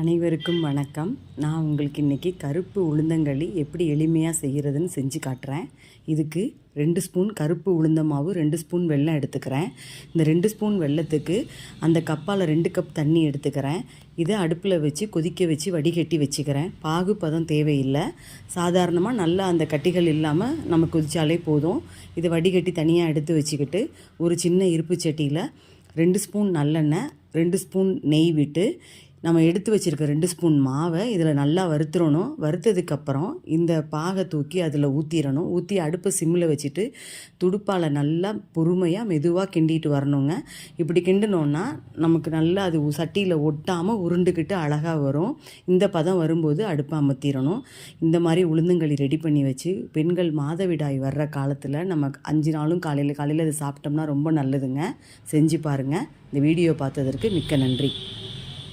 அனைவருக்கும் வணக்கம். நான் உங்களுக்கு இன்றைக்கி கருப்பு உளுந்தங்களி எப்படி எளிமையாக செய்கிறதுன்னு செஞ்சு காட்டுறேன். இதுக்கு 2 ஸ்பூன் கருப்பு உளுந்த மாவு, 2 ஸ்பூன் வெல்லம் எடுத்துக்கிறேன். இந்த 2 ஸ்பூன் வெல்லத்துக்கு அந்த கப்பால் 2 கப் தண்ணி எடுத்துக்கிறேன். இதை அடுப்பில் வச்சு கொதிக்க வச்சு வடிகட்டி வச்சுக்கிறேன். பாகு பதம் தேவையில்லை. சாதாரணமாக நல்லா அந்த கட்டிகள் இல்லாமல் நம்ம கொதித்தாலே போதும். இதை வடிகட்டி தனியாக எடுத்து வச்சுக்கிட்டு ஒரு சின்ன இருப்பு சட்டியில் 2 ஸ்பூன் நல்லெண்ணெய், 2 ஸ்பூன் நெய் விட்டு நம்ம எடுத்து வச்சுருக்க 2 ஸ்பூன் மாவை இதில் நல்லா வறுத்துடணும். வறுத்ததுக்கப்புறம் இந்த பாகை தூக்கி அதில் ஊற்றிடணும். ஊற்றி அடுப்பை சிம்மில் வச்சுட்டு துடுப்பால் நல்லா பொறுமையாக மெதுவாக கிண்டிட்டு வரணுங்க. இப்படி கிண்டினோன்னா நமக்கு நல்லா அது சட்டியில் ஒட்டாமல் உருண்டுக்கிட்டு அழகாக வரும். இந்த பதம் வரும்போது அடுப்பை அமர்த்திடணும். இந்த மாதிரி உளுந்தங்களி ரெடி பண்ணி வச்சு பெண்கள் மாதவிடாய் வர்ற காலத்தில் நம்ம 5 நாளும் காலையில் அதை சாப்பிட்டோம்னா ரொம்ப நல்லதுங்க. செஞ்சு பாருங்கள். இந்த வீடியோ பார்த்ததற்கு மிக்க நன்றி.